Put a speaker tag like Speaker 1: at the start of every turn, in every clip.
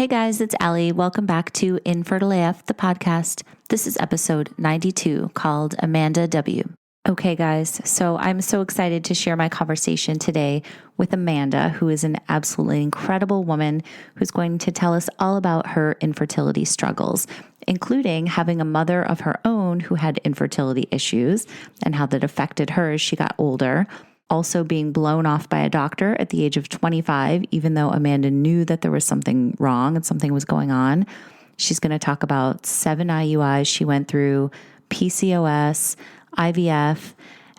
Speaker 1: Hey guys, it's Allie. Welcome back to Infertile AF, the podcast. This is episode 92 called Amanda W. Okay guys, so I'm so excited to share my conversation today with Amanda, who is an absolutely incredible woman who's going to tell us all about her infertility struggles, including having a mother of her own who had infertility issues and how that affected her as she got older. Also being blown off by a doctor at the age of 25, even though Amanda knew that there was something wrong and something was going on. She's going to talk about 7 IUIs she went through, PCOS, IVF,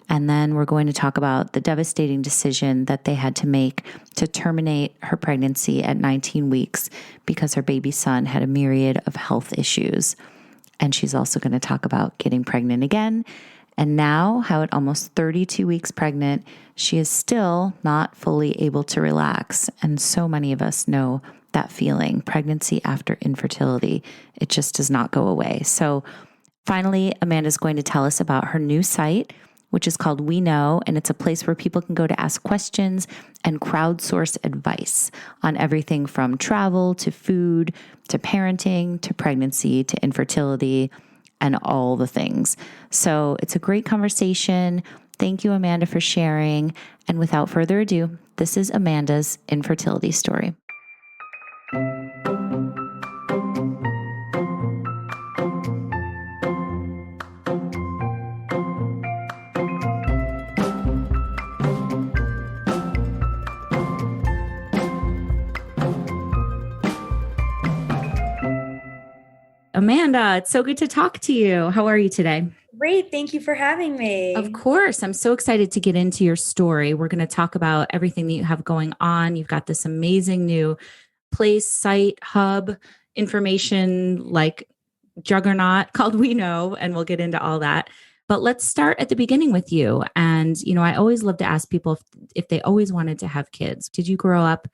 Speaker 1: and then we're going to talk about the devastating decision that they had to make to terminate her pregnancy at 19 weeks because her baby son had a myriad of health issues. And she's also going to talk about getting pregnant again. And now, how at almost 32 weeks pregnant, she is still not fully able to relax. And so many of us know that feeling, pregnancy after infertility. It just does not go away. So finally, Amanda's going to tell us about her new site, which is called We Know, and it's a place where people can go to ask questions and crowdsource advice on everything from travel to food to parenting to pregnancy to infertility and all the things. So it's a great conversation. Thank you, Amanda, for sharing. And without further ado, this is Amanda's infertility story. Amanda, it's so good to talk to you. How are you today?
Speaker 2: Great. Thank you for having me.
Speaker 1: Of course. I'm so excited to get into your story. We're going to talk about everything that you have going on. You've got this amazing new place, site, hub, information like juggernaut called We Know, and we'll get into all that. But let's start at the beginning with you. And, I always love to ask people if they always wanted to have kids. Did you grow up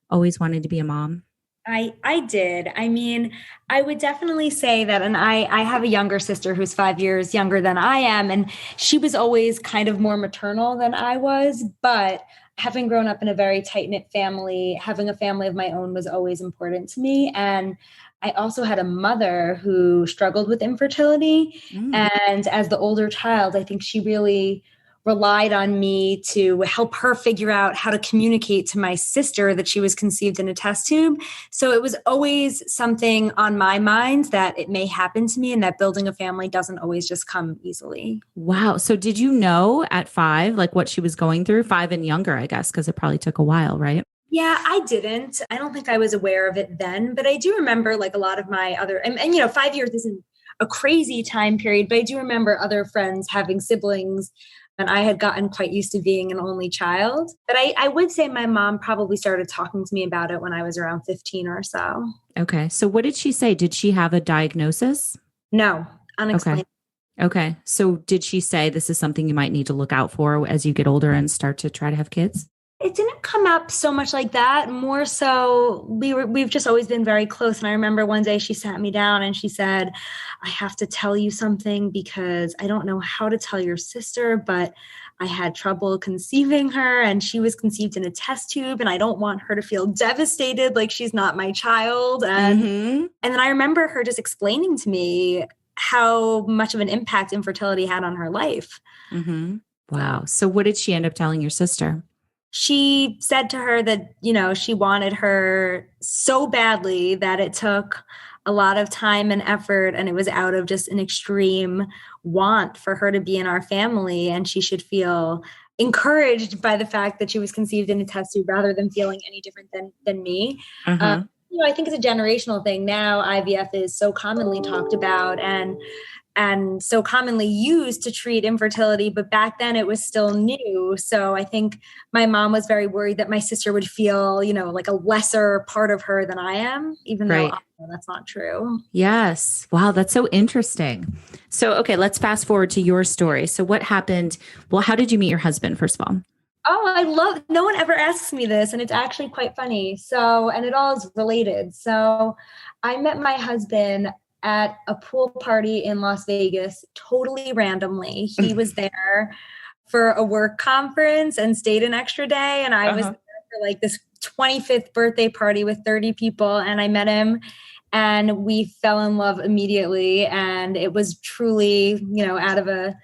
Speaker 1: always wanting to be a mom?
Speaker 2: I did. I mean, I would definitely say that, and I have a younger sister who's 5 years younger than I am, and she was always kind of more maternal than I was, but having grown up in a very tight-knit family, having a family of my own was always important to me. And I also had a mother who struggled with infertility. And as the older child, I think she really relied on me to help her figure out how to communicate to my sister that she was conceived in a test tube. So it was always something on my mind that it may happen to me and that building a family doesn't always just come easily.
Speaker 1: Wow. So did you know at 5, like what she was going through? 5 and younger, I guess, because it probably took a while, right?
Speaker 2: Yeah, I didn't. I don't think I was aware of it then, but I do remember like a lot of my other, and 5 years isn't a crazy time period, but I do remember other friends having siblings. And I had gotten quite used to being an only child. But I would say my mom probably started talking to me about it when I was around 15 or so.
Speaker 1: Okay. So what did she say? Did she have a diagnosis?
Speaker 2: No, unexplained.
Speaker 1: Okay. So did she say this is something you might need to look out for as you get older and start to try to have kids?
Speaker 2: It didn't come up so much like that. More so, we've just always been very close. And I remember one day she sat me down and she said, I have to tell you something because I don't know how to tell your sister, but I had trouble conceiving her and she was conceived in a test tube and I don't want her to feel devastated like she's not my child. And then I remember her just explaining to me how much of an impact infertility had on her life.
Speaker 1: Wow. So what did she end up telling your sister?
Speaker 2: She said to her that, she wanted her so badly that it took a lot of time and effort, and it was out of just an extreme want for her to be in our family, and she should feel encouraged by the fact that she was conceived in a test tube rather than feeling any different than me. I think it's a generational thing. Now IVF is so commonly talked about and so commonly used to treat infertility, but back then it was still new. So I think my mom was very worried that my sister would feel, like a lesser part of her than I am, even though that's not true.
Speaker 1: Yes. Wow. That's so interesting. So, okay, let's fast forward to your story. So what happened? Well, how did you meet your husband, first of all?
Speaker 2: Oh, no one ever asks me this, and it's actually quite funny. So, and it all is related. So I met my husband at a pool party in Las Vegas, totally randomly. He was there for a work conference and stayed an extra day. And I was there for like this 25th birthday party with 30 people, and I met him and we fell in love immediately. And it was truly, out of a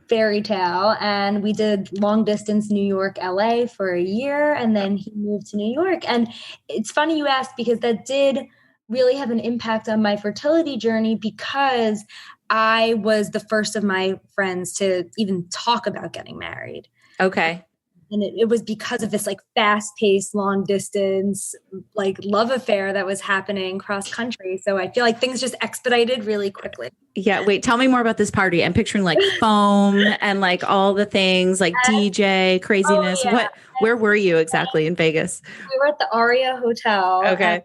Speaker 2: fairy tale. And we did long distance New York, LA for a year. And then he moved to New York. And it's funny you asked, because that did really have an impact on my fertility journey, because I was the first of my friends to even talk about getting married.
Speaker 1: Okay.
Speaker 2: And it was because of this like fast paced, long distance, like love affair that was happening cross country. So I feel like things just expedited really quickly.
Speaker 1: Yeah. Wait, tell me more about this party. I'm picturing like foam and like all the things like DJ craziness.
Speaker 2: Oh, yeah.
Speaker 1: Where were you exactly in Vegas?
Speaker 2: We were at the Aria Hotel.
Speaker 1: Okay.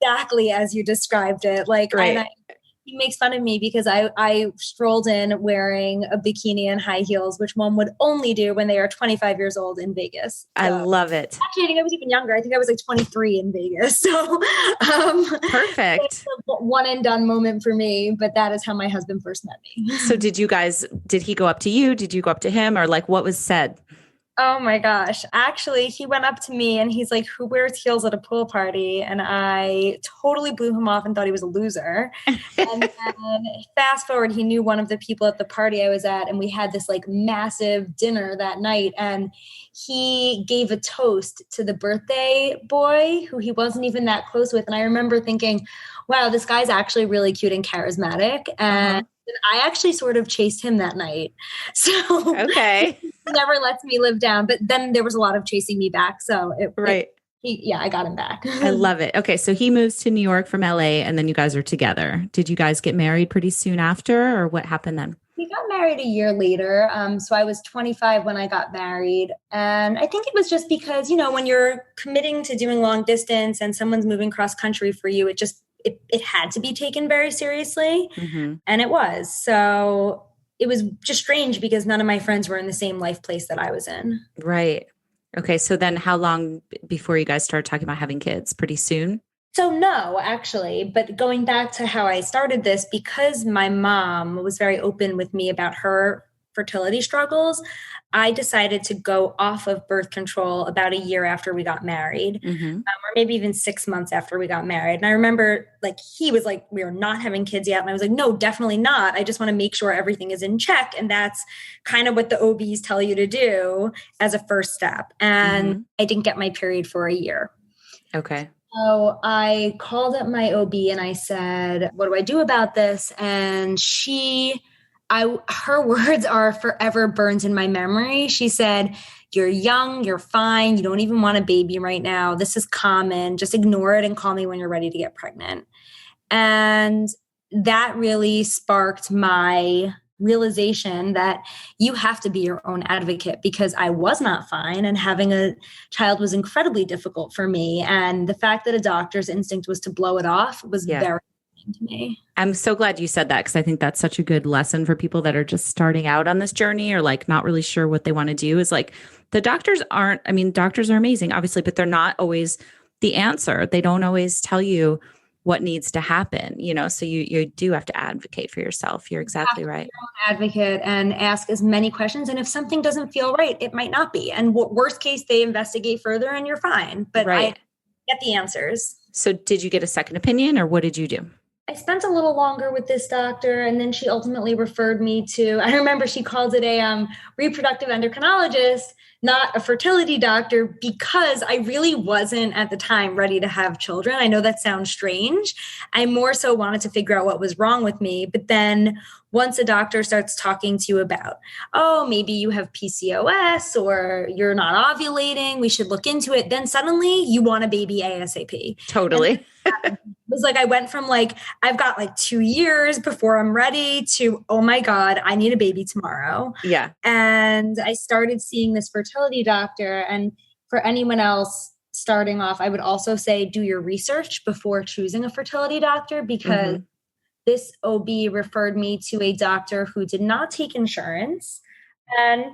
Speaker 2: Exactly as you described it. Like,
Speaker 1: right.
Speaker 2: And he makes fun of me because I strolled in wearing a bikini and high heels, which one would only do when they are 25 years old in Vegas. So,
Speaker 1: I love it.
Speaker 2: Actually, I think I was even younger. I think I was like 23 in Vegas. So
Speaker 1: perfect.
Speaker 2: It's a one and done moment for me, but that is how my husband first met me.
Speaker 1: So did he go up to you? Did you go up to him, or like what was said?
Speaker 2: Oh my gosh. Actually, he went up to me and he's like, who wears heels at a pool party? And I totally blew him off and thought he was a loser. And then fast forward, he knew one of the people at the party I was at, and we had this like massive dinner that night. And he gave a toast to the birthday boy who he wasn't even that close with. And I remember thinking, wow, this guy's actually really cute and charismatic. And I actually sort of chased him that night. So
Speaker 1: okay.
Speaker 2: He never lets me live down. But then there was a lot of chasing me back. So I got him back.
Speaker 1: I love it. Okay. So he moves to New York from LA, and then you guys are together. Did you guys get married pretty soon after, or what happened then?
Speaker 2: We got married a year later. So I was 25 when I got married. And I think it was just because, when you're committing to doing long distance and someone's moving cross country for you, it had to be taken very seriously. Mm-hmm. And it was. So it was just strange because none of my friends were in the same life place that I was in.
Speaker 1: Right. Okay. So then how long before you guys started talking about having kids? Pretty soon?
Speaker 2: So no, actually, but going back to how I started this, because my mom was very open with me about her fertility struggles, I decided to go off of birth control about a year after we got married, or maybe even 6 months after we got married. And I remember he was like, we are not having kids yet. And I was like, no, definitely not. I just want to make sure everything is in check. And that's kind of what the OBs tell you to do as a first step. And I didn't get my period for a year.
Speaker 1: Okay.
Speaker 2: So I called up my OB and I said, what do I do about this? And her words are forever burned in my memory. She said, you're young, you're fine. You don't even want a baby right now. This is common. Just ignore it and call me when you're ready to get pregnant. And that really sparked my realization that you have to be your own advocate, because I was not fine and having a child was incredibly difficult for me. And the fact that a doctor's instinct was to blow it off was very to me.
Speaker 1: I'm so glad you said that, because I think that's such a good lesson for people that are just starting out on this journey or like not really sure what they want to do. Is like the doctors are amazing, obviously, but they're not always the answer. They don't always tell you what needs to happen, so you do have to advocate for yourself. You're exactly right.
Speaker 2: Advocate and ask as many questions. And if something doesn't feel right, it might not be. And worst case, they investigate further and you're fine. But I get the answers.
Speaker 1: So did you get a second opinion, or what did you do?
Speaker 2: I spent a little longer with this doctor, and then she ultimately referred me to, I remember she called it a reproductive endocrinologist, not a fertility doctor, because I really wasn't at the time ready to have children. I know that sounds strange. I more so wanted to figure out what was wrong with me. But then once a doctor starts talking to you about, oh, maybe you have PCOS or you're not ovulating, we should look into it. Then suddenly you want a baby ASAP.
Speaker 1: Totally.
Speaker 2: It was like, I went from like, I've got like 2 years before I'm ready to, oh my God, I need a baby tomorrow.
Speaker 1: Yeah.
Speaker 2: And I started seeing this fertility doctor. And for anyone else starting off, I would also say, do your research before choosing a fertility doctor, because this OB referred me to a doctor who did not take insurance. And,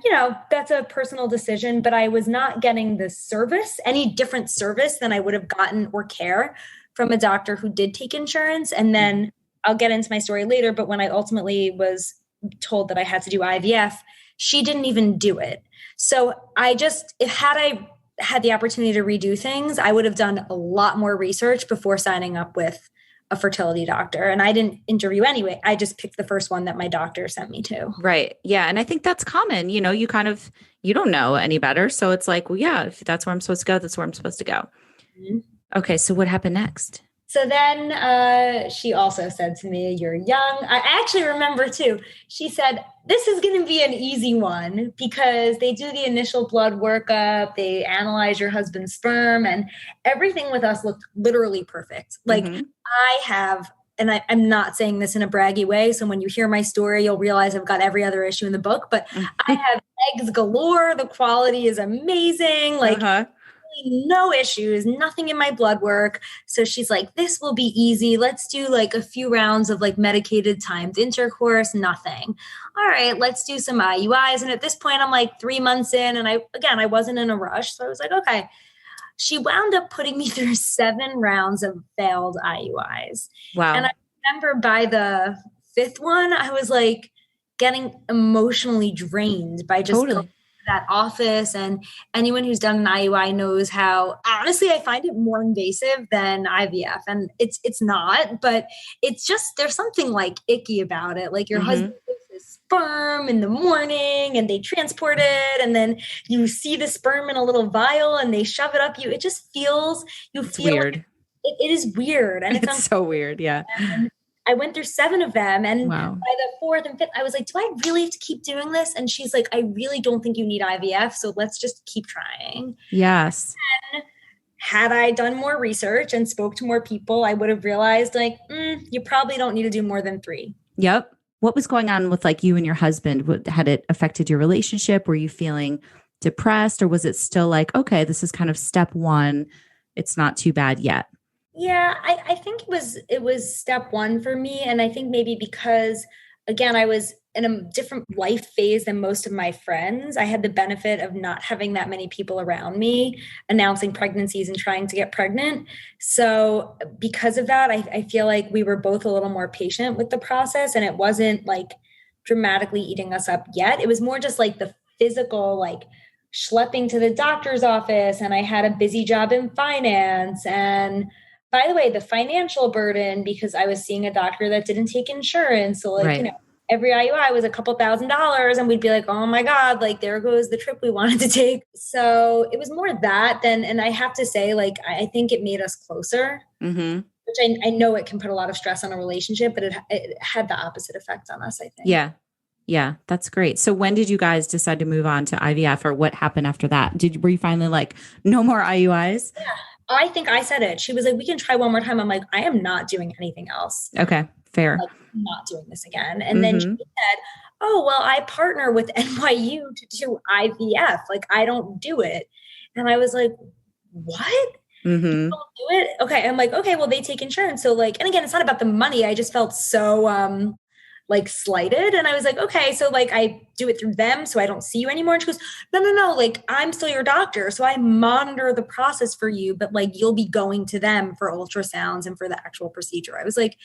Speaker 2: that's a personal decision, but I was not getting the service, any different service than I would have gotten or care from a doctor who did take insurance. And then I'll get into my story later, but when I ultimately was told that I had to do IVF, she didn't even do it. So had I had the opportunity to redo things, I would have done a lot more research before signing up with a fertility doctor. And I didn't interview anyway. I just picked the first one that my doctor sent me to.
Speaker 1: Right. Yeah. And I think that's common. You know, you don't know any better. So it's like, well, yeah, if that's where I'm supposed to go, that's where I'm supposed to go. Mm-hmm. Okay. So what happened next?
Speaker 2: So then she also said to me, you're young. I actually remember too. She said, this is going to be an easy one because they do the initial blood workup. They analyze your husband's sperm and everything with us looked literally perfect. Like I have, and I'm not saying this in a braggy way. So when you hear my story, you'll realize I've got every other issue in the book, but I have eggs galore. The quality is amazing. Like no issues, nothing in my blood work. So she's like, this will be easy. Let's do like a few rounds of like medicated timed intercourse, nothing. All right, let's do some IUIs. And at this point, I'm like 3 months in. And I wasn't in a rush. So I was like, okay. She wound up putting me through 7 rounds of failed IUIs.
Speaker 1: Wow.
Speaker 2: And I remember by the 5th one, I was like getting emotionally drained by just going to that office. And anyone who's done an IUI knows how, honestly, I find it more invasive than IVF. And it's not, but it's just, there's something like icky about it. Like your husband takes his sperm in the morning and they transport it. And then you see the sperm in a little vial and they shove it up you. It just feels,
Speaker 1: it's weird.
Speaker 2: Like it is weird. And
Speaker 1: it's so weird. Yeah.
Speaker 2: And I went through 7 of them. And
Speaker 1: wow.
Speaker 2: by the 4th and 5th, I was like, do I really have to keep doing this? And she's like, I really don't think you need IVF. So let's just keep trying.
Speaker 1: Yes.
Speaker 2: And had I done more research and spoke to more people, I would have realized like, you probably don't need to do more than 3.
Speaker 1: Yep. What was going on with like you and your husband? Had it affected your relationship? Were you feeling depressed or was it still like, okay, this is kind of step 1. It's not too bad yet.
Speaker 2: Yeah, I think it was step 1 for me. And I think maybe because, again, I was in a different life phase than most of my friends. I had the benefit of not having that many people around me announcing pregnancies and trying to get pregnant. So because of that, I feel like we were both a little more patient with the process and it wasn't like dramatically eating us up yet. It was more just like the physical, like schlepping to the doctor's office. And I had a busy job in finance. And by the way, the financial burden, because I was seeing a doctor that didn't take insurance. So like, every IUI was a couple $1,000s and we'd be like, oh my God, like there goes the trip we wanted to take. So it was more that than, and I have to say, like, I think it made us closer, which I know it can put a lot of stress on a relationship, but it had the opposite effect on us, I think.
Speaker 1: Yeah. Yeah. That's great. So when did you guys decide to move on to IVF or what happened after that? Were you finally like, no more IUIs?
Speaker 2: Yeah. I think I said it. She was like, we can try one more time. I'm like, I am not doing anything else.
Speaker 1: Okay. Fair.
Speaker 2: Like, I'm not doing this again. And then she said, oh, well, I partner with NYU to do IVF. Like, I don't do it. And I was like, what? You don't do it? Okay. I'm like, okay, well, they take insurance. So like, and again, it's not about the money. I just felt so, like slighted. And I was like, okay, so like I do it through them. So I don't see you anymore. And she goes, no. Like I'm still your doctor. So I monitor the process for you, but like, you'll be going to them for ultrasounds and for the actual procedure. I was like,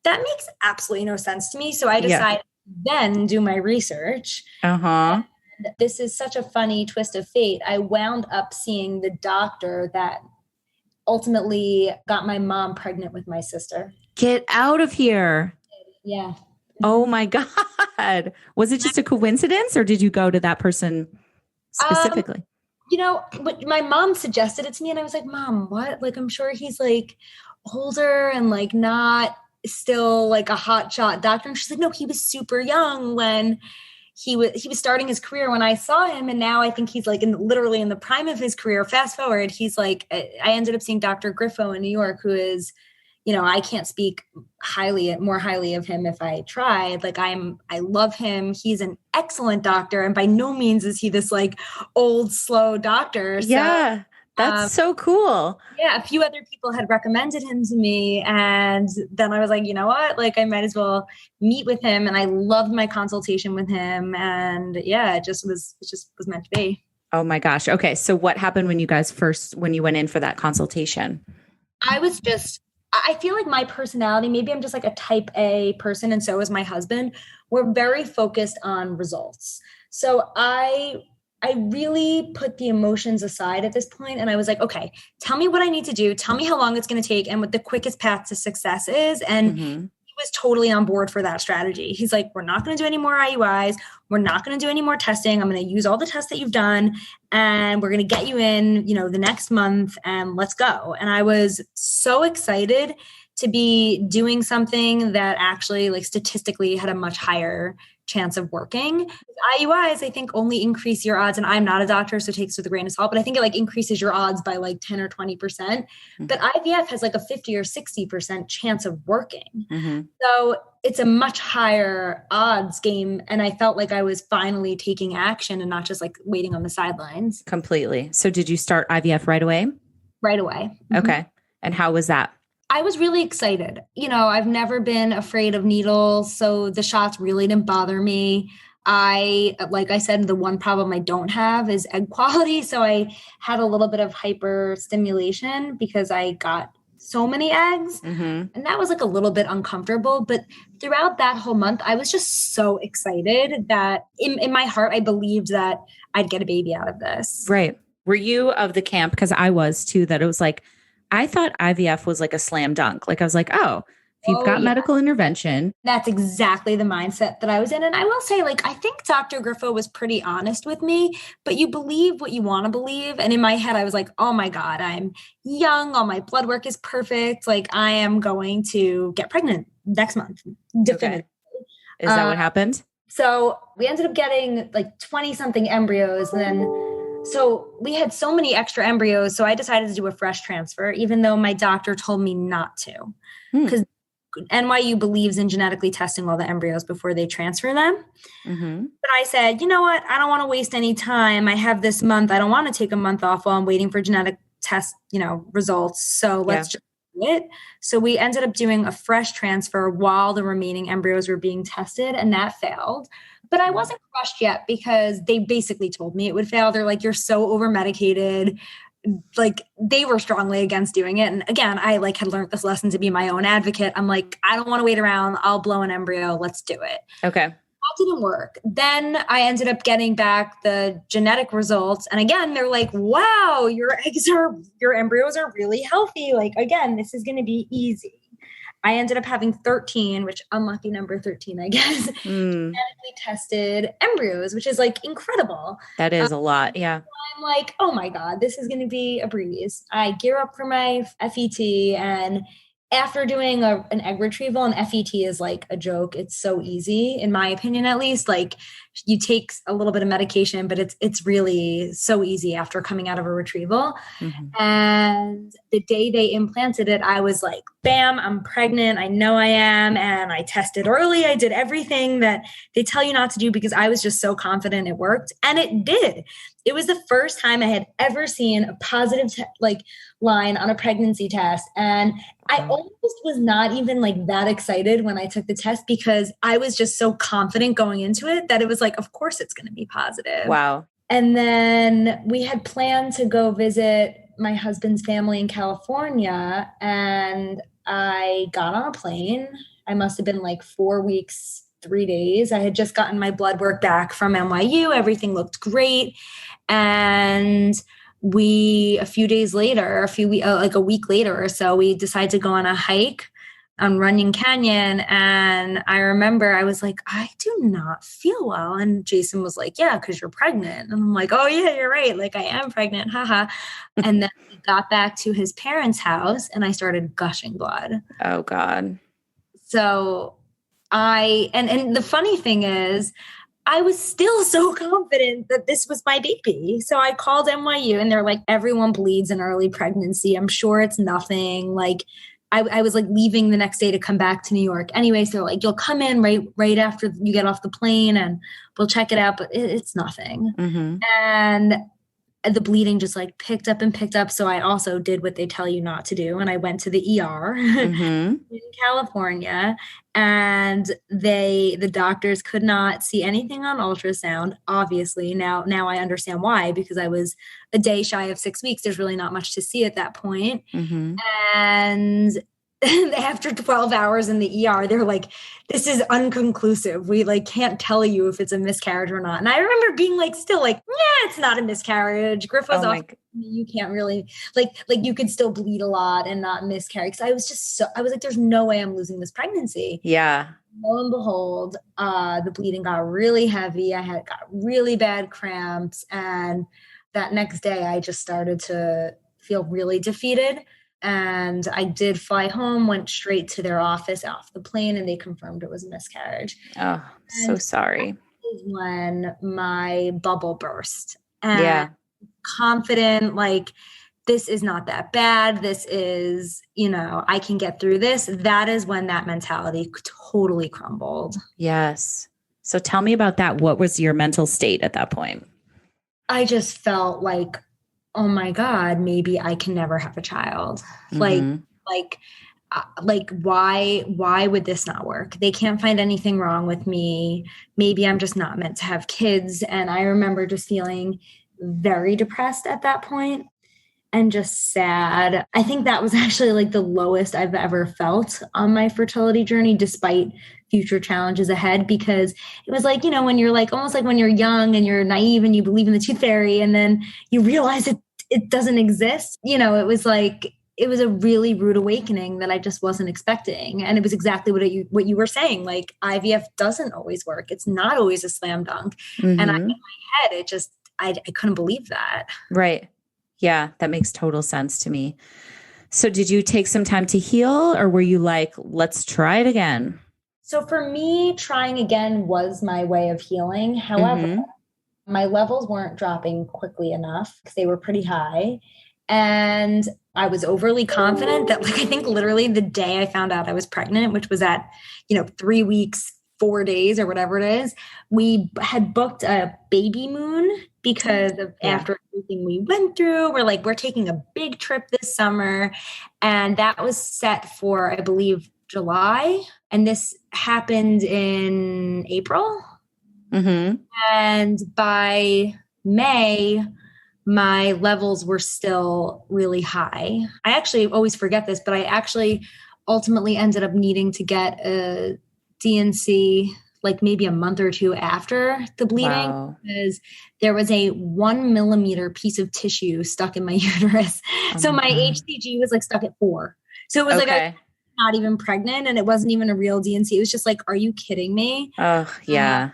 Speaker 2: that makes absolutely no sense to me. So I decided then do my research. And this is such a funny twist of fate. I wound up seeing the doctor that ultimately got my mom pregnant with my sister.
Speaker 1: Get out of here.
Speaker 2: Yeah.
Speaker 1: Oh my God. Was it just a coincidence or did you go to that person specifically?
Speaker 2: But my mom suggested it to me and I was like, Mom, what? Like, I'm sure he's like older and like not still like a hotshot doctor. And she's like, no, he was super young when he was starting his career when I saw him. And now I think he's like literally in the prime of his career. Fast forward, he's like, I ended up seeing Dr. Griffo in New York, who is, I can't speak more highly of him if I tried. Like I love him. He's an excellent doctor. And by no means is he this like old, slow doctor.
Speaker 1: Yeah. That's so cool.
Speaker 2: Yeah. A few other people had recommended him to me. And then I was like, you know what? Like I might as well meet with him. And I loved my consultation with him. And yeah, it just was meant to be.
Speaker 1: Oh my gosh. Okay. So what happened when you went in for that consultation?
Speaker 2: I feel like my personality, maybe I'm just like a type A person. And so is my husband. We're very focused on results. So I I really put the emotions aside at this point, and I was like, okay, tell me what I need to do. Tell me how long it's going to take and what the quickest path to success is. And he was totally on board for that strategy. He's like, we're not going to do any more IUIs. We're not going to do any more testing. I'm going to use all the tests that you've done, and we're going to get you in, the next month, and let's go. And I was so excited to be doing something that actually, like, statistically had a much higher chance of working. IUIs, I think, only increase your odds, and I'm not a doctor, so take this with a grain of salt, but I think it like increases your odds by like 10 or 20%. But IVF has like a 50 or 60% chance of working. So it's a much higher odds game. And I felt like I was finally taking action and not just like waiting on the sidelines.
Speaker 1: Completely. So did you start IVF right away?
Speaker 2: Right away.
Speaker 1: Okay. And how was that?
Speaker 2: I was really excited. I've never been afraid of needles, so the shots really didn't bother me. Like I said, the one problem I don't have is egg quality. So I had a little bit of hyperstimulation because I got so many eggs, and that was like a little bit uncomfortable. But throughout that whole month, I was just so excited that in my heart, I believed that I'd get a baby out of this.
Speaker 1: Right. Were you of the camp? Because I was too, that it was like, I thought IVF was like a slam dunk. Like I was like, oh, if you've got medical intervention.
Speaker 2: That's exactly the mindset that I was in. And I will say, like, I think Dr. Griffo was pretty honest with me, but you believe what you want to believe. And in my head, I was like, oh my God, I'm young. All my blood work is perfect. Like I am going to get pregnant next month. Definitively.
Speaker 1: Okay. Is that what happened?
Speaker 2: So we ended up getting like 20 something embryos, and then so we had so many extra embryos. So I decided to do a fresh transfer, even though my doctor told me not to, because NYU believes in genetically testing all the embryos before they transfer them. But I said, you know what? I don't want to waste any time. I have this month. I don't want to take a month off while I'm waiting for genetic test, results. So let's just do it. So we ended up doing a fresh transfer while the remaining embryos were being tested, and that failed. But I wasn't crushed yet because they basically told me it would fail. They're like, you're so over medicated. Like they were strongly against doing it. And again, I like had learned this lesson to be my own advocate. I'm like, I don't want to wait around. I'll blow an embryo. Let's do it.
Speaker 1: Okay.
Speaker 2: That didn't work. Then I ended up getting back the genetic results. And again, they're like, wow, your embryos are really healthy. Like, again, this is going to be easy. I ended up having 13, which unlucky number 13, I guess, genetically tested embryos, which is like incredible.
Speaker 1: That is a lot. Yeah.
Speaker 2: I'm like, oh my God, this is going to be a breeze. I gear up for my FET, and after doing an egg retrieval, and FET is like a joke. It's so easy, in my opinion, at least. Like you take a little bit of medication, but it's really so easy after coming out of a retrieval. And the day they implanted it, I was like, bam, I'm pregnant. I know I am. And I tested early. I did everything that they tell you not to do because I was just so confident it worked. And it did. It was the first time I had ever seen a positive line on a pregnancy test. And I almost was not even like that excited when I took the test because I was just so confident going into it that it was like, of course it's going to be positive.
Speaker 1: Wow.
Speaker 2: And then we had planned to go visit my husband's family in California, and I got on a plane. I must have been like 4 weeks, 3 days. I had just gotten my blood work back from NYU. Everything looked great. And a week later or so, we decided to go on a hike on Runyon Canyon. And I remember I was like, I do not feel well. And Jason was like, yeah, because you're pregnant. And I'm like, oh yeah, you're right. Like I am pregnant. Haha. And then we got back to his parents' house and I started gushing blood.
Speaker 1: Oh God.
Speaker 2: So and the funny thing is, I was still so confident that this was my baby. So I called NYU and they're like, everyone bleeds in early pregnancy. I'm sure it's nothing. Like I was like leaving the next day to come back to New York. Anyway, so like, you'll come in right after you get off the plane and we'll check it out, but it's nothing. And the bleeding just like picked up. So I also did what they tell you not to do. And I went to the ER in California, and the doctors could not see anything on ultrasound. Obviously now I understand why, because I was a day shy of 6 weeks. There's really not much to see at that point. And after 12 hours in the ER, they're like, this is unconclusive. We like can't tell you if it's a miscarriage or not. And I remember being like, still like, yeah, it's not a miscarriage. Griff was off. You can't really like you could still bleed a lot and not miscarry. Cause I was like, there's no way I'm losing this pregnancy.
Speaker 1: Yeah.
Speaker 2: Lo and behold, the bleeding got really heavy. I got really bad cramps. And that next day I just started to feel really defeated. And I did fly home, went straight to their office off the plane, and they confirmed it was a miscarriage.
Speaker 1: Oh, so sorry.
Speaker 2: That is when my bubble burst. And confident, like, this is not that bad. This is, I can get through this. That is when that mentality totally crumbled.
Speaker 1: Yes. So tell me about that. What was your mental state at that point?
Speaker 2: I just felt like, oh my God, maybe I can never have a child.
Speaker 1: Mm-hmm.
Speaker 2: Like why would this not work? They can't find anything wrong with me. Maybe I'm just not meant to have kids. And I remember just feeling very depressed at that point and just sad. I think that was actually like the lowest I've ever felt on my fertility journey, despite future challenges ahead, because it was like, when you're like, almost like when you're young and you're naive and you believe in the tooth fairy and then you realize it doesn't exist. It was like, it was a really rude awakening that I just wasn't expecting. And it was exactly what you were saying. Like, IVF doesn't always work. It's not always a slam dunk. Mm-hmm. And in my head, I couldn't believe that.
Speaker 1: Right. Yeah, that makes total sense to me. So did you take some time to heal, or were you like, let's try it again?
Speaker 2: So for me, trying again was my way of healing. However, my levels weren't dropping quickly enough because they were pretty high. And I was overly confident that, like, I think literally the day I found out I was pregnant, which was at, 3 weeks, 4 days or whatever it is, we had booked a baby moon because of after everything we went through. We're taking a big trip this summer. And that was set for, I believe, July. And this happened in April. Mm-hmm. And by May, my levels were still really high. I actually always forget this, but I actually ultimately ended up needing to get a DNC like maybe a month or two after the bleeding, because there was a 1 millimeter piece of tissue stuck in my uterus. So my HCG was like stuck at 4. So it was like I'm not even pregnant, and it wasn't even a real DNC. It was just like, are you kidding me?
Speaker 1: Oh, yeah.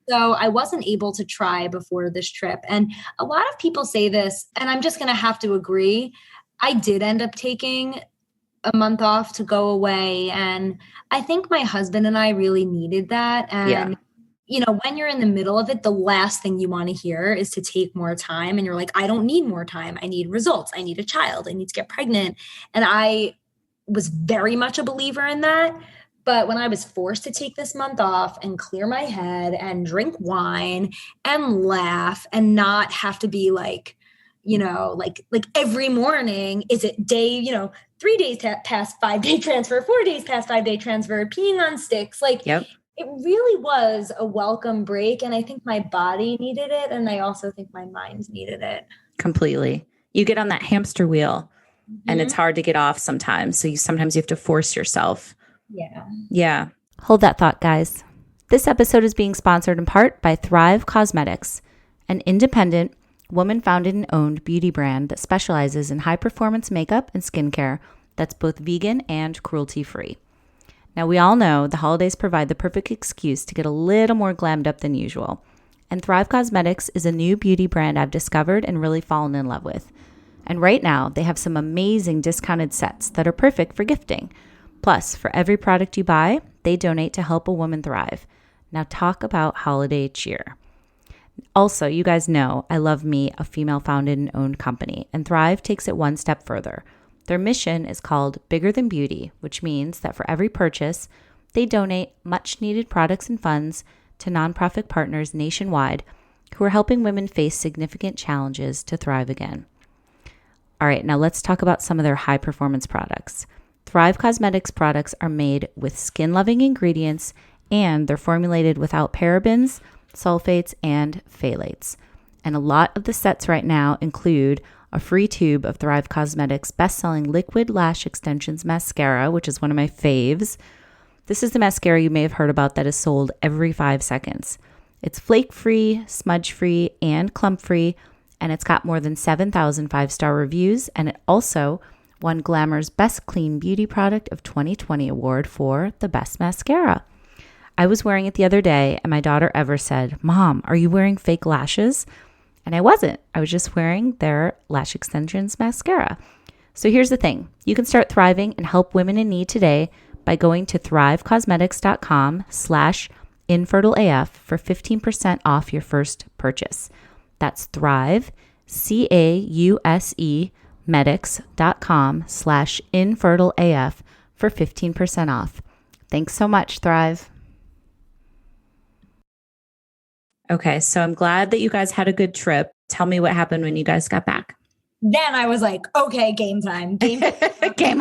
Speaker 2: So I wasn't able to try before this trip. And a lot of people say this, and I'm just going to have to agree. I did end up taking a month off to go away. And I think my husband and I really needed that. And, when you're in the middle of it, the last thing you want to hear is to take more time. And you're like, I don't need more time. I need results. I need a child. I need to get pregnant. And I was very much a believer in that. But when I was forced to take this month off and clear my head and drink wine and laugh and not have to be like, like every morning, is it day, 3 days past 5 day transfer, 4 days past 5 day transfer, peeing on sticks. Like, It really was a welcome break. And I think my body needed it. And I also think my mind needed it.
Speaker 1: Completely. You get on that hamster wheel and it's hard to get off sometimes. So sometimes you have to force yourself. Yeah. Hold that thought, guys. This episode is being sponsored in part by Thrive Cosmetics, an independent, woman-founded and owned beauty brand that specializes in high-performance makeup and skincare that's both vegan and cruelty-free. Now, we all know the holidays provide the perfect excuse to get a little more glammed up than usual. And Thrive Cosmetics is a new beauty brand I've discovered and really fallen in love with. And right now, they have some amazing discounted sets that are perfect for gifting. Plus, for every product you buy, they donate to help a woman thrive. Now talk about holiday cheer. Also, you guys know I love me a female-founded and owned company, and Thrive takes it one step further. Their mission is called Bigger Than Beauty, which means that for every purchase, they donate much-needed products and funds to nonprofit partners nationwide who are helping women face significant challenges to thrive again. All right, now let's talk about some of their high-performance products. Thrive Cosmetics products are made with skin-loving ingredients, and they're formulated without parabens, sulfates, and phthalates. And a lot of the sets right now include a free tube of Thrive Cosmetics best-selling Liquid Lash Extensions Mascara, which is one of my faves. This is the mascara you may have heard about that is sold every 5 seconds. It's flake-free, smudge-free, and clump-free, and it's got more than 7,000 5-star reviews, and it also won Glamour's Best Clean Beauty Product of 2020 award for the best mascara. I was wearing it the other day, and my daughter Ever said, "Mom, are you wearing fake lashes?" And I wasn't. I was just wearing their Lash Extensions mascara. So here's the thing. You can start thriving and help women in need today by going to thrivecosmetics.com/infertileaf for 15% off your first purchase. That's Thrive, CAUSE, medics.com/infertileaf for 15% off. Thanks so much, Thrive. Okay, so I'm glad that you guys had a good trip. Tell me what happened when you guys got back.
Speaker 2: Then I was like, okay, game time. Game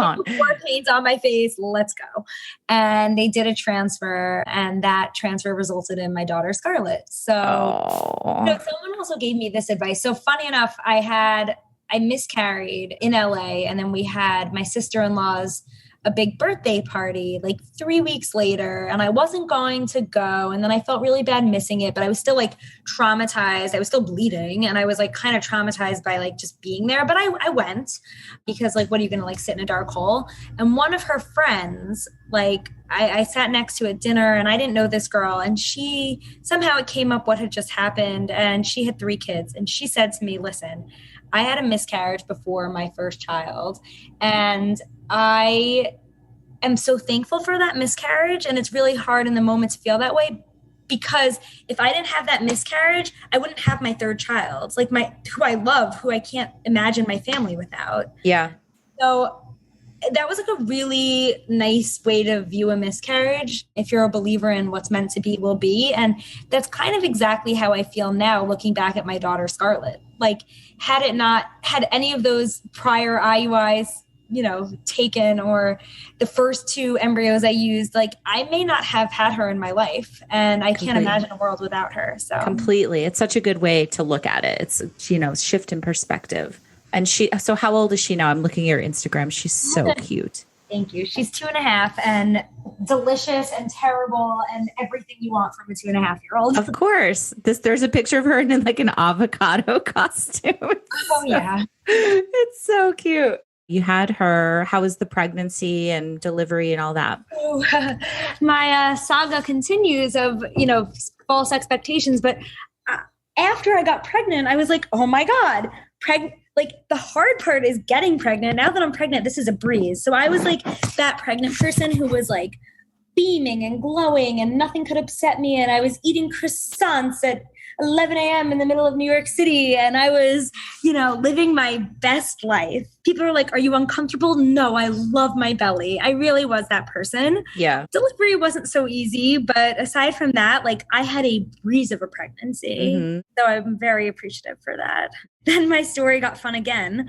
Speaker 1: on.
Speaker 2: More paint on my face. Let's go. And they did a transfer, and that transfer resulted in my daughter Scarlett. So someone also gave me this advice. So funny enough, I miscarried in LA, and then we had my sister-in-law's a big birthday party like 3 weeks later, and I wasn't going to go. And then I felt really bad missing it, but I was still like traumatized. I was still bleeding, and I was like kind of traumatized by like just being there. But I went because like, what are you going to like sit in a dark hole? And one of her friends, like I sat next to at dinner, and I didn't know this girl, and she somehow it came up what had just happened, and she had 3 kids. And she said to me, "Listen, I had a miscarriage before my first child, and I am so thankful for that miscarriage. And it's really hard in the moment to feel that way, because if I didn't have that miscarriage, I wouldn't have my 3rd child, like who I love, who I can't imagine my family without."
Speaker 1: Yeah.
Speaker 2: So that was like a really nice way to view a miscarriage. If you're a believer in what's meant to be will be. And that's kind of exactly how I feel now looking back at my daughter Scarlett. Like had any of those prior IUIs, taken, or the first 2 embryos I used, like I may not have had her in my life, and I can't imagine a world without her. So
Speaker 1: completely. It's such a good way to look at it. It's, shift in perspective. And so how old is she now? I'm looking at her Instagram. She's so cute.
Speaker 2: Thank you. She's 2.5 and delicious and terrible and everything you want from a 2.5-year-old.
Speaker 1: Of course. There's a picture of her in like an avocado costume.
Speaker 2: Yeah.
Speaker 1: It's so cute. You had her. How was the pregnancy and delivery and all that?
Speaker 2: So, my saga continues of, false expectations. But after I got pregnant, I was like, oh my God, like the hard part is getting pregnant. Now that I'm pregnant, this is a breeze. So I was like that pregnant person who was like beaming and glowing, and nothing could upset me. And I was eating croissants at 11 a.m. in the middle of New York City. And I was, living my best life. People are like, "Are you uncomfortable?" No, I love my belly. I really was that person.
Speaker 1: Yeah.
Speaker 2: Delivery wasn't so easy, but aside from that, like I had a breeze of a pregnancy.
Speaker 1: Mm-hmm.
Speaker 2: So I'm very appreciative for that. Then my story got fun again.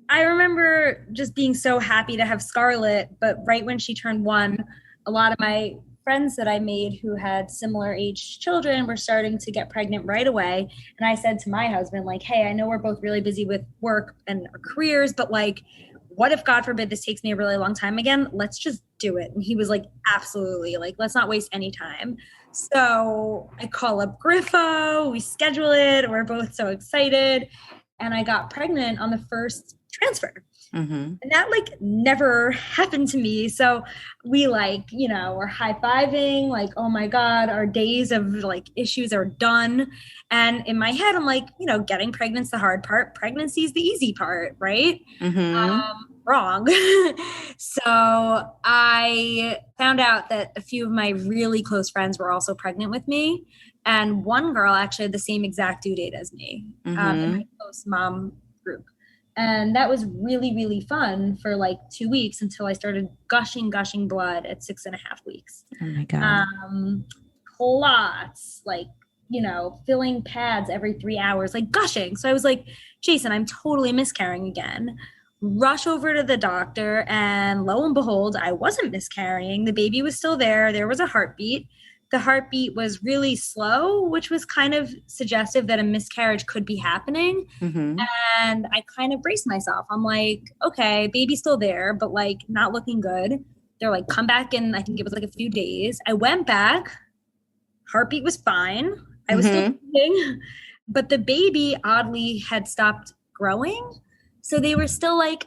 Speaker 2: I remember just being so happy to have Scarlett, but right when she turned 1, a lot of my friends that I made who had similar age children were starting to get pregnant right away. And I said to my husband, like, "Hey, I know we're both really busy with work and our careers, but like, what if God forbid this takes me a really long time again? Let's just do it." And he was like, "Absolutely. Like, let's not waste any time." So I call up Griffo, we schedule it. We're both so excited. And I got pregnant on the first transfer. Mm-hmm. And that like never happened to me. So we we're high-fiving, like, oh my God, our days of like issues are done. And in my head, I'm like, getting pregnant's the hard part. Pregnancy is the easy part, right? Mm-hmm. Wrong. So I found out that a few of my really close friends were also pregnant with me. And one girl actually had the same exact due date as me, in my close mom group. And that was really, really fun for like 2 weeks until I started gushing blood at 6.5 weeks.
Speaker 1: Oh my God.
Speaker 2: Clots, like, filling pads every 3 hours, like gushing. So I was like, Jason, I'm totally miscarrying again. Rush over to the doctor, and lo and behold, I wasn't miscarrying. The baby was still there. There was a heartbeat. The heartbeat was really slow, which was kind of suggestive that a miscarriage could be happening.
Speaker 1: Mm-hmm.
Speaker 2: And I kind of braced myself. I'm like, okay, baby's still there, but like not looking good. They're like, come back in, I think it was like a few days. I went back. Heartbeat was fine. I was still breathing, but the baby oddly had stopped growing. So they were still like,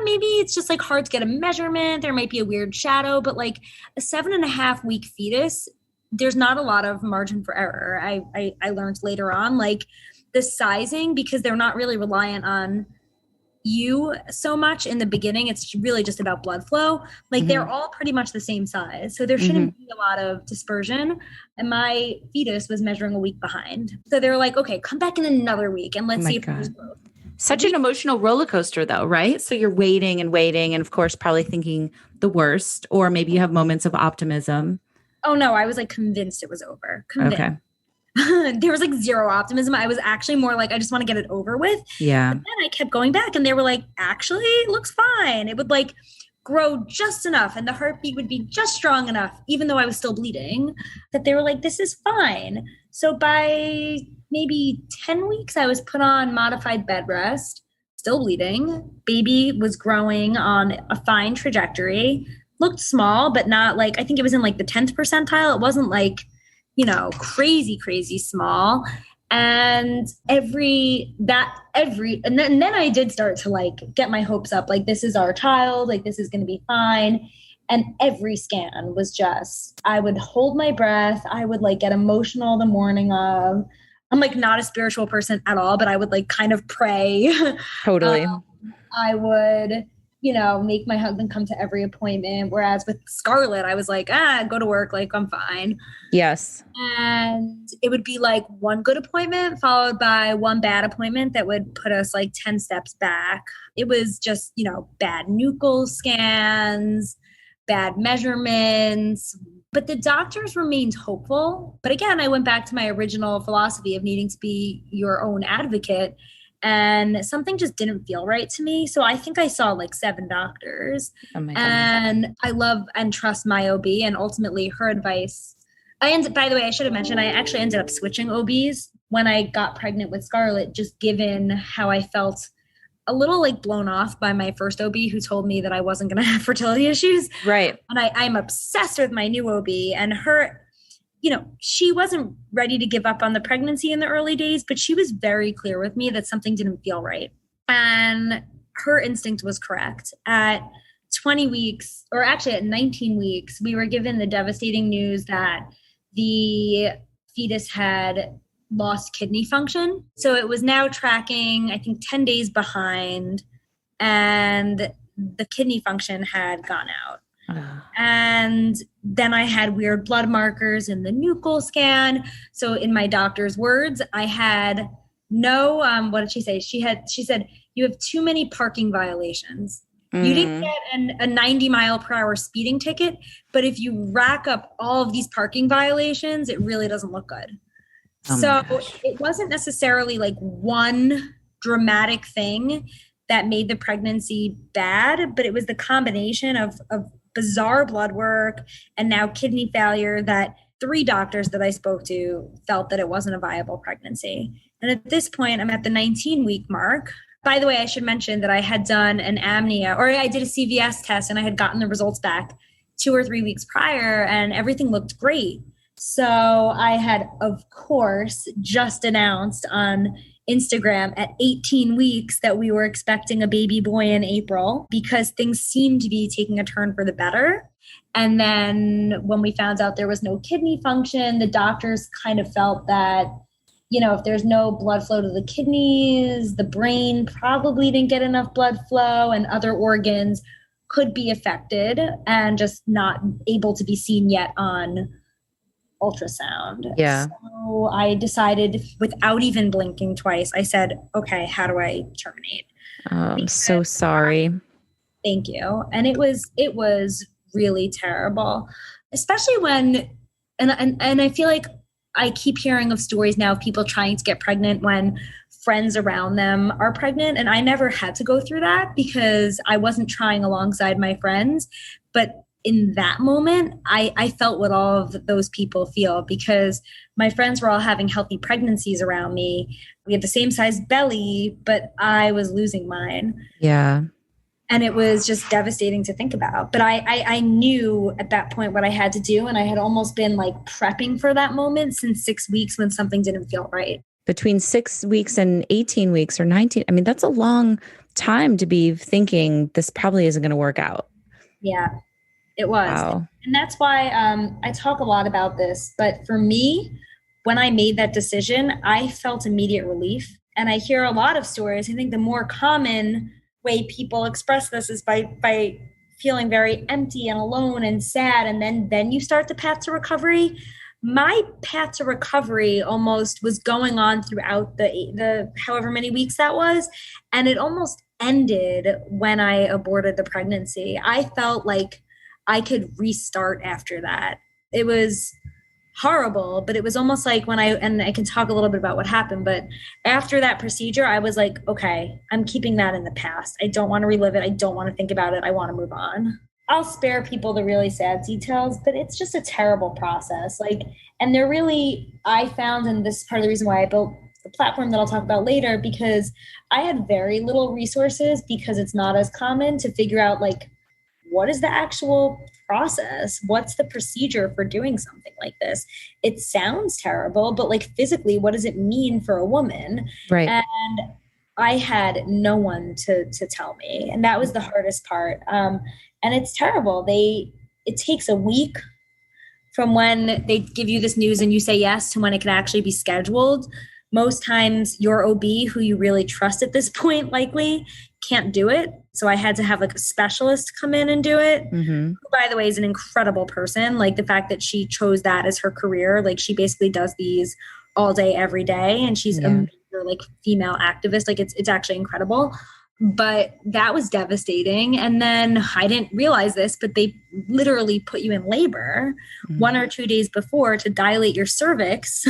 Speaker 2: maybe it's just like hard to get a measurement. There might be a weird shadow, but like a 7.5-week fetus, there's not a lot of margin for error. I learned later on, like the sizing, because they're not really reliant on you so much in the beginning. It's really just about blood flow. Like they're all pretty much the same size. So there shouldn't be a lot of dispersion. And my fetus was measuring a week behind. So they were like, okay, come back in another week and let's see if there's growth.
Speaker 1: Such an emotional roller coaster though, right? So you're waiting and waiting and of course probably thinking the worst, or maybe you have moments of optimism.
Speaker 2: Oh no, I was like convinced it was over. Convinced.
Speaker 1: Okay.
Speaker 2: There was like zero optimism. I was actually more like, I just want to get it over with.
Speaker 1: Yeah.
Speaker 2: But then I kept going back and they were like, actually, it looks fine. It would like grow just enough and the heartbeat would be just strong enough, even though I was still bleeding, that they were like, this is fine. So by maybe 10 weeks, I was put on modified bed rest, still bleeding. Baby was growing on a fine trajectory, looked small, but not like, I think it was in like the 10th percentile. It wasn't like, you know, crazy small. And then I did start to like get my hopes up, like this is our child, like this is going to be fine. And every scan was just, I would hold my breath. I would like get emotional the morning of. I'm like not a spiritual person at all, but I would like kind of pray.
Speaker 1: Totally.
Speaker 2: I would, you know, make my husband come to every appointment. Whereas with Scarlett, I was like, go to work. Like I'm fine.
Speaker 1: Yes.
Speaker 2: And it would be like one good appointment followed by one bad appointment that would put us like 10 steps back. It was just, you know, bad nuchal scans, bad measurements, but the doctors remained hopeful. But again, I went back to my original philosophy of needing to be your own advocate. And something just didn't feel right to me. So I think I saw like 7 doctors. Oh my God. And I love and trust my OB, and ultimately her advice. By the way, I should have mentioned, I actually ended up switching OBs when I got pregnant with Scarlett, just given how I felt a little like blown off by my first OB who told me that I wasn't going to have fertility issues.
Speaker 1: Right.
Speaker 2: And I'm obsessed with my new OB, and her, you know, she wasn't ready to give up on the pregnancy in the early days, but she was very clear with me that something didn't feel right. And her instinct was correct. At 20 weeks, or actually at 19 weeks, we were given the devastating news that the fetus had lost kidney function. So it was now tracking, I think, 10 days behind, and the kidney function had gone out. And then I had weird blood markers in the nuchal scan. So in my doctor's words, I had no, what did she say? She said, you have too many parking violations. You didn't get a 90-mile-per-hour speeding ticket, but if you rack up all of these parking violations, it really doesn't look good. Oh so it wasn't necessarily like one dramatic thing that made the pregnancy bad, but it was the combination of bizarre blood work and now kidney failure that 3 doctors that I spoke to felt that it wasn't a viable pregnancy. And at this point, I'm at the 19-week mark. By the way, I should mention that I had done an amnia, or I did a CVS test, and I had gotten the results back 2 or 3 weeks prior, and everything looked great. So I had, of course, just announced on Instagram at 18 weeks that we were expecting a baby boy in April, because things seemed to be taking a turn for the better. And then when we found out there was no kidney function, the doctors kind of felt that, you know, if there's no blood flow to the kidneys, the brain probably didn't get enough blood flow, and other organs could be affected and just not able to be seen yet on ultrasound.
Speaker 1: Yeah.
Speaker 2: So I decided, without even blinking twice, I said, okay, how do I terminate?
Speaker 1: I'm so sorry.
Speaker 2: Thank you. And it was really terrible, especially when, and I feel like I keep hearing of stories now of people trying to get pregnant when friends around them are pregnant. And I never had to go through that because I wasn't trying alongside my friends. But in that moment, I felt what all of those people feel, because my friends were all having healthy pregnancies around me. We had the same size belly, but I was losing mine.
Speaker 1: Yeah.
Speaker 2: And it was just devastating to think about. But I knew at that point what I had to do. And I had almost been like prepping for that moment since 6 weeks when something didn't feel right.
Speaker 1: Between 6 weeks and 18 weeks or 19. I mean, that's a long time to be thinking this probably isn't going to work out.
Speaker 2: Yeah, it was.
Speaker 1: Wow.
Speaker 2: And that's why I talk a lot about this. But for me, when I made that decision, I felt immediate relief. And I hear a lot of stories. I think the more common way people express this is by feeling very empty and alone and sad. And then you start the path to recovery. My path to recovery almost was going on throughout the however many weeks that was. And it almost ended when I aborted the pregnancy. I felt like I could restart after that. It was horrible, but it was almost like and I can talk a little bit about what happened, but after that procedure, I was like, okay, I'm keeping that in the past. I don't want to relive it. I don't want to think about it. I want to move on. I'll spare people the really sad details, but it's just a terrible process. And they're really, I found, and this is part of the reason why I built the platform that I'll talk about later, because I had very little resources, because it's not as common to figure out what is the actual process? What's the procedure for doing something like this? It sounds terrible, but physically, what does it mean for a woman?
Speaker 1: Right.
Speaker 2: And I had no one to tell me. And that was the hardest part. And it's terrible. It takes a week from when they give you this news and you say yes to when it can actually be scheduled. Most times your OB, who you really trust at this point, likely can't do it. So I had to have a specialist come in and do it, who, by the way, is an incredible person. The fact that she chose that as her career, she basically does these all day, every day. And she's a major, female activist. It's actually incredible. But that was devastating. And then I didn't realize this, but they literally put you in labor 1 or 2 days before to dilate your cervix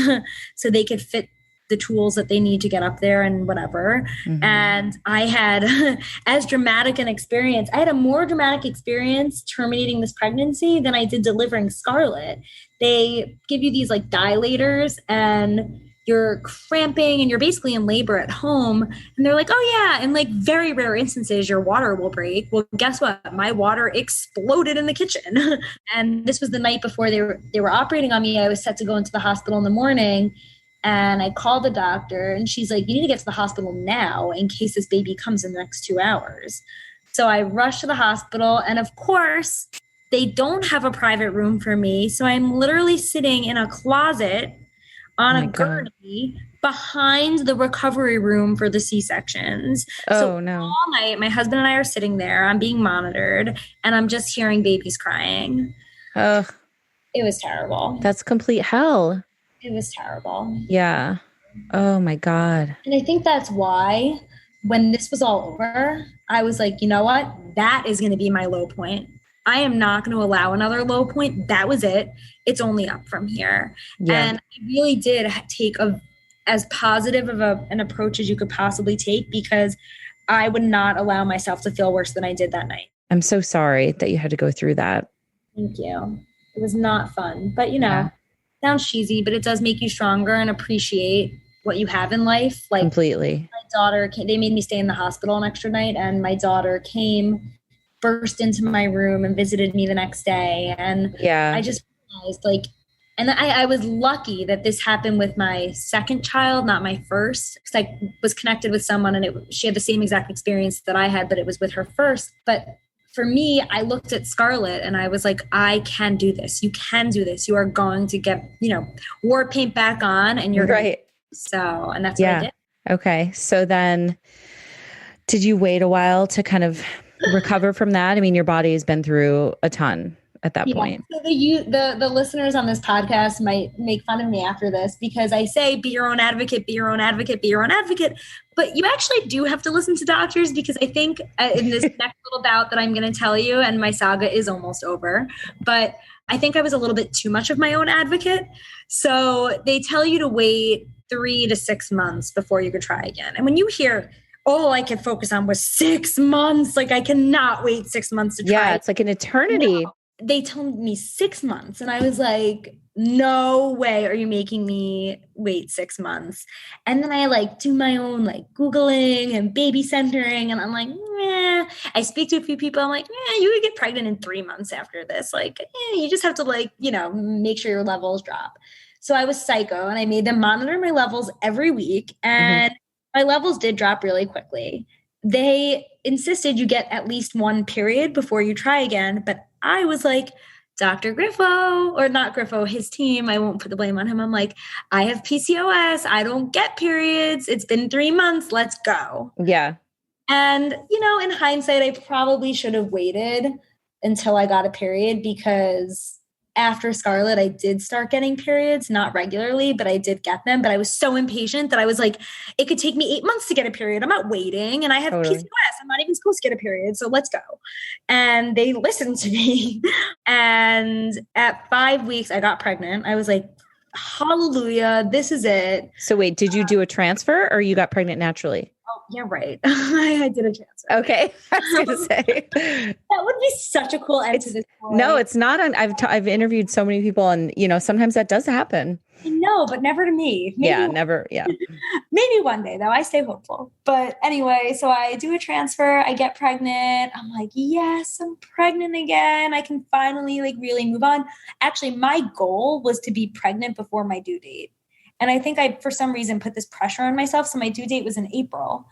Speaker 2: so they could fit the tools that they need to get up there and whatever. And I had as dramatic an experience. I had a more dramatic experience terminating this pregnancy than I did delivering Scarlett. They give you these dilators and you're cramping and you're basically in labor at home. And they're like, oh yeah. In very rare instances, your water will break. Well, guess what? My water exploded in the kitchen. And this was the night before they were operating on me. I was set to go into the hospital in the morning. And I called the doctor and she's like, you need to get to the hospital now in case this baby comes in the next 2 hours. So I rushed to the hospital, and of course they don't have a private room for me. So I'm literally sitting in a closet on a gurney behind the recovery room for the C-sections. All night, my husband and I are sitting there. I'm being monitored and I'm just hearing babies crying. It was terrible.
Speaker 1: That's complete hell.
Speaker 2: It was terrible.
Speaker 1: Yeah. Oh my God.
Speaker 2: And I think that's why when this was all over, I was like, you know what? That is going to be my low point. I am not going to allow another low point. That was it. It's only up from here. Yeah. And I really did take as positive of an approach as you could possibly take, because I would not allow myself to feel worse than I did that night.
Speaker 1: I'm so sorry that you had to go through that.
Speaker 2: Thank you. It was not fun, but sounds cheesy, but it does make you stronger and appreciate what you have in life.
Speaker 1: Completely.
Speaker 2: My daughter they made me stay in the hospital an extra night, and my daughter burst into my room and visited me the next day. And I just realized and I was lucky that this happened with my second child, not my first, because I was connected with someone and she had the same exact experience that I had, but it was with her first. But for me, I looked at Scarlett and I was like, I can do this. You can do this. You are going to get, war paint back on, and you're
Speaker 1: right.
Speaker 2: And that's what I did.
Speaker 1: Okay. So then did you wait a while to kind of recover from that? I mean, your body has been through a ton at that point.
Speaker 2: So the listeners on this podcast might make fun of me after this, because I say, be your own advocate, be your own advocate, be your own advocate. But you actually do have to listen to doctors, because I think in this next little bout that I'm going to tell you, and my saga is almost over, but I think I was a little bit too much of my own advocate. So they tell you to wait 3 to 6 months before you could try again. And when you hear, all I could focus on was 6 months, I cannot wait 6 months to try.
Speaker 1: Yeah, it's like an eternity.
Speaker 2: No. they told me 6 months. And I was like, no way are you making me wait 6 months. And then I like do my own like Googling and baby centering. And I'm like, nah. I speak to a few people. I'm like, yeah, you would get pregnant in 3 months after this. Like, you just have to like, make sure your levels drop. So I was psycho and I made them monitor my levels every week. And my levels did drop really quickly. They insisted you get at least one period before you try again. But I was like, Dr. Griffo, or not Griffo, his team, I won't put the blame on him. I'm like, I have PCOS. I don't get periods. It's been 3 months. Let's go.
Speaker 1: Yeah.
Speaker 2: And, in hindsight, I probably should have waited until I got a period, because after Scarlett, I did start getting periods, not regularly, but I did get them. But I was so impatient that I was like, it could take me 8 months to get a period. I'm not waiting. And I have PCOS. I'm not even supposed to get a period. So let's go. And they listened to me. And at 5 weeks, I got pregnant. I was like, hallelujah, this is it.
Speaker 1: So wait, did you do a transfer or you got pregnant naturally?
Speaker 2: Oh, yeah, right. I did a transfer.
Speaker 1: Okay. I was going to say.
Speaker 2: That would be such a cool end to this story.
Speaker 1: No, it's not. I've interviewed so many people and, sometimes that does happen.
Speaker 2: No, but never to me.
Speaker 1: Maybe never. Yeah.
Speaker 2: Maybe one day though. I stay hopeful. But anyway, so I do a transfer. I get pregnant. I'm like, yes, I'm pregnant again. I can finally like really move on. Actually, my goal was to be pregnant before my due date. And I think I, for some reason, put this pressure on myself. So my due date was in April.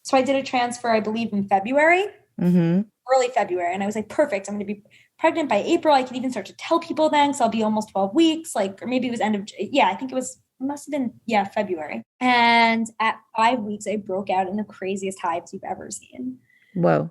Speaker 2: So I did a transfer, I believe, in February, early February. And I was like, perfect. I'm going to be pregnant by April. I can even start to tell people then. So I'll be almost 12 weeks, or maybe it was I think must have been, February. And at 5 weeks, I broke out in the craziest hives you've ever seen.
Speaker 1: Whoa.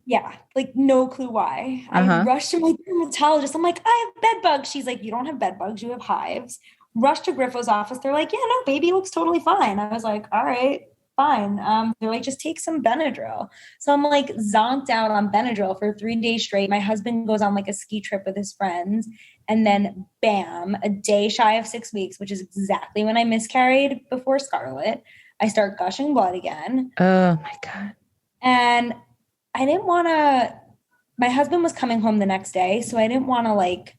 Speaker 2: Yeah. Like no clue why. I rushed to my dermatologist. I'm like, I have bed bugs. She's like, you don't have bed bugs. You have hives. Rushed to Griffo's office. They're like, yeah, no, baby looks totally fine. I was like, all right, fine. They're like, just take some Benadryl. So I'm like zonked out on Benadryl for 3 days straight. My husband goes on like a ski trip with his friends. And then bam, a day shy of 6 weeks, which is exactly when I miscarried before Scarlett, I start gushing blood again.
Speaker 1: Oh my God.
Speaker 2: And I didn't want to, my husband was coming home the next day. So I didn't want to like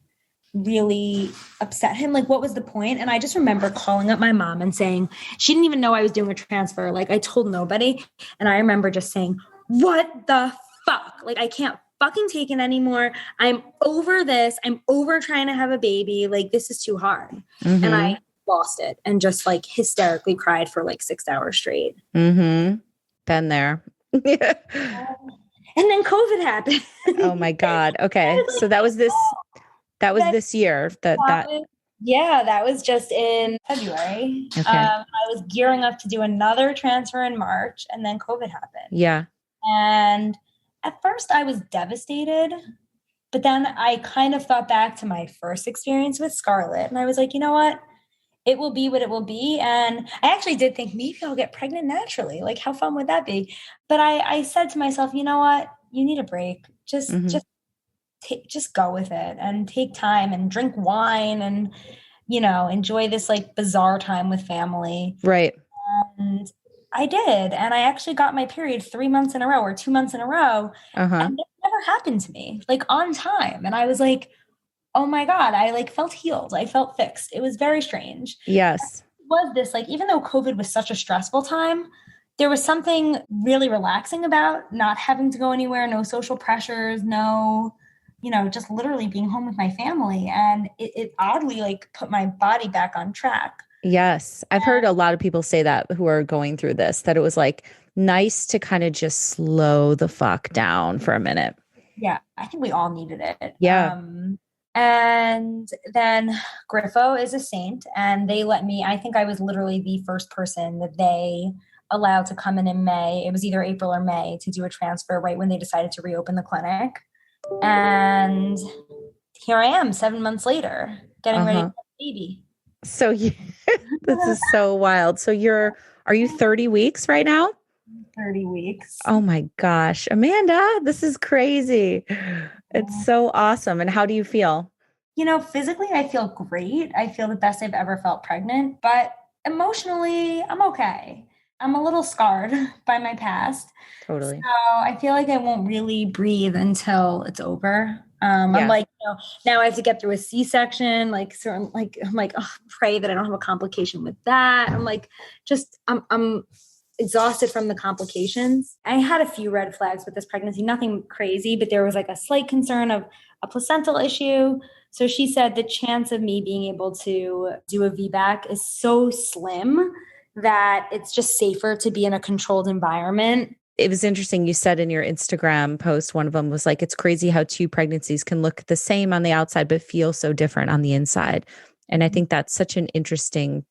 Speaker 2: really upset him. Like, what was the point? And I just remember calling up my mom and saying, she didn't even know I was doing a transfer. Like I told nobody. And I remember just saying, what the fuck? Like, I can't fucking take it anymore. I'm over this. I'm over trying to have a baby. Like, this is too hard. And I lost it and just like hysterically cried for like 6 hours straight.
Speaker 1: Been there.
Speaker 2: And then COVID happened.
Speaker 1: Oh my God. Okay. So that was this year that
Speaker 2: that was just in February.
Speaker 1: Okay.
Speaker 2: I was gearing up to do another transfer in March and then COVID happened.
Speaker 1: Yeah.
Speaker 2: And at first I was devastated, but then I kind of thought back to my first experience with Scarlett and I was like, you know what? It will be what it will be. And I actually did think maybe I'll get pregnant naturally. Like how fun would that be? But I said to myself, you know what? You need a break. Just go with it and take time and drink wine and, enjoy this like bizarre time with family.
Speaker 1: Right.
Speaker 2: And I did. And I actually got my period 3 months in a row or 2 months in a row. And it never happened to me, like on time. And I was like, oh my God, I like felt healed. I felt fixed. It was very strange.
Speaker 1: Yes.
Speaker 2: It was this like, even though COVID was such a stressful time, there was something really relaxing about not having to go anywhere, no social pressures, no, just literally being home with my family. And it oddly like put my body back on track.
Speaker 1: Yes. I've heard a lot of people say that who are going through this, that it was like nice to kind of just slow the fuck down for a minute.
Speaker 2: Yeah. I think we all needed it.
Speaker 1: Yeah.
Speaker 2: And then Griffo is a saint and they let me, I think I was literally the first person that they allowed to come in May. It was either April or May to do a transfer right when they decided to reopen the clinic. And here I am 7 months later, getting ready to have a baby.
Speaker 1: So this is so wild. So are you 30 weeks right now?
Speaker 2: 30 weeks.
Speaker 1: Oh my gosh, Amanda, this is crazy. It's so awesome. And how do you feel?
Speaker 2: Physically, I feel great. I feel the best I've ever felt pregnant, but emotionally, I'm okay. I'm a little scarred by my past.
Speaker 1: Totally.
Speaker 2: So I feel like I won't really breathe until it's over. I'm like, now I have to get through a C-section. Like, so I'm like, oh, pray that I don't have a complication with that. I'm like, I'm exhausted from the complications. I had a few red flags with this pregnancy, nothing crazy, but there was like a slight concern of a placental issue. So she said the chance of me being able to do a VBAC is so slim that it's just safer to be in a controlled environment.
Speaker 1: It was interesting. You said in your Instagram post, one of them was like, it's crazy how 2 pregnancies can look the same on the outside, but feel so different on the inside. And I think that's such an interesting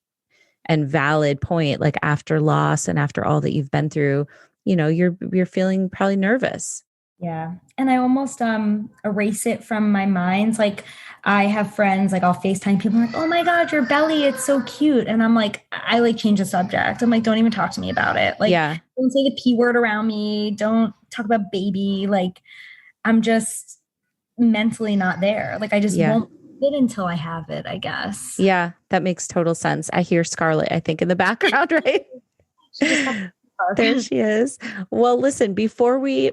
Speaker 1: and valid point. Like after loss and after all that you've been through, you're feeling probably nervous.
Speaker 2: Yeah. And I almost erase it from my mind. Like I have friends, like I'll FaceTime people like, oh my God, your belly, it's so cute. And I'm like, I like change the subject. I'm like, don't even talk to me about it. Like, don't say the P word around me. Don't talk about baby. Like I'm just mentally not there. Like I just won't fit until I have it, I guess.
Speaker 1: Yeah, that makes total sense. I hear Scarlett, I think, in the background, right? There she is. Well, listen,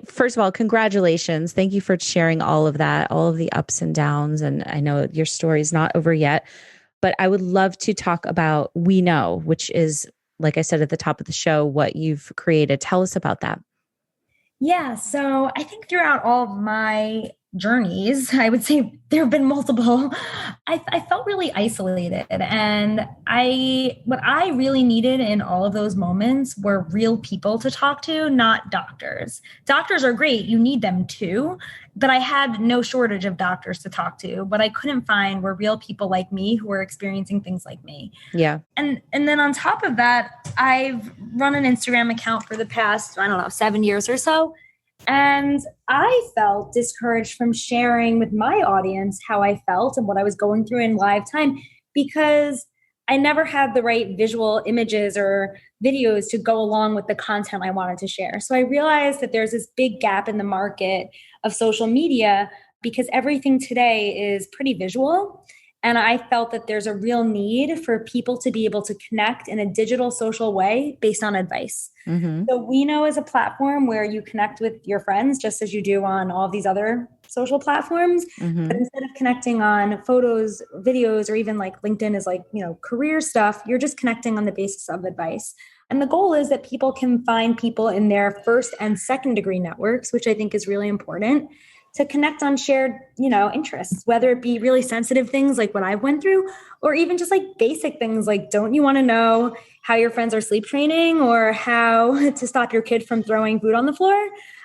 Speaker 1: first of all, congratulations. Thank you for sharing all of that, all of the ups and downs. And I know your story is not over yet, but I would love to talk about We Know, which is, like I said at the top of the show, what you've created. Tell us about that.
Speaker 2: Yeah. So I think throughout all of my journeys, I would say there have been multiple, I felt really isolated. And what I really needed in all of those moments were real people to talk to, not doctors. Doctors are great. You need them too. But I had no shortage of doctors to talk to. What I couldn't find were real people like me who were experiencing things like me.
Speaker 1: Yeah.
Speaker 2: And then on top of that, I've run an Instagram account for the past, 7 years or so. And I felt discouraged from sharing with my audience how I felt and what I was going through in live time because I never had the right visual images or videos to go along with the content I wanted to share. So I realized that there's this big gap in the market of social media because everything today is pretty visual. And I felt that there's a real need for people to be able to connect in a digital social way based on advice. Mm-hmm. So We Know is a platform where you connect with your friends just as you do on all of these other social platforms. Mm-hmm. But instead of connecting on photos, videos, or even like LinkedIn is like, career stuff, you're just connecting on the basis of advice. And the goal is that people can find people in their first and second degree networks, which I think is really important, to connect on shared, interests, whether it be really sensitive things like what I went through, or even just like basic things like, don't you want to know how your friends are sleep training or how to stop your kid from throwing food on the floor?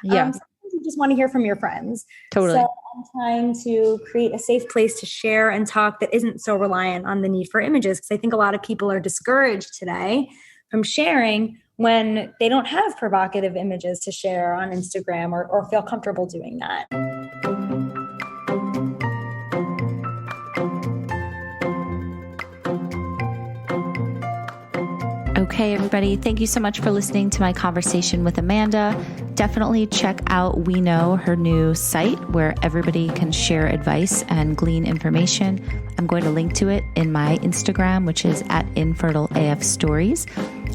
Speaker 2: Yeah. Sometimes you just want to hear from your friends.
Speaker 1: Totally.
Speaker 2: So I'm trying to create a safe place to share and talk that isn't so reliant on the need for images. Because I think a lot of people are discouraged today from sharing when they don't have provocative images to share on Instagram or feel comfortable doing that.
Speaker 1: Okay, everybody, thank you so much for listening to my conversation with Amanda. Definitely check out We Know, her new site where everybody can share advice and glean information. I'm going to link to it in my Instagram, which is at Infertile AF Stories.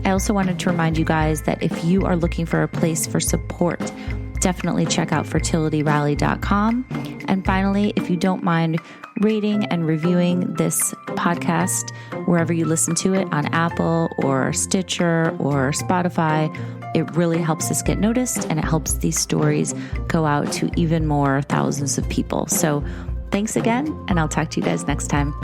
Speaker 1: I also wanted to remind you guys that if you are looking for a place for support, definitely check out fertilityrally.com. And finally, if you don't mind rating and reviewing this podcast wherever you listen to it, on Apple or Stitcher or Spotify, it really helps us get noticed and it helps these stories go out to even more thousands of people. So thanks again, and I'll talk to you guys next time.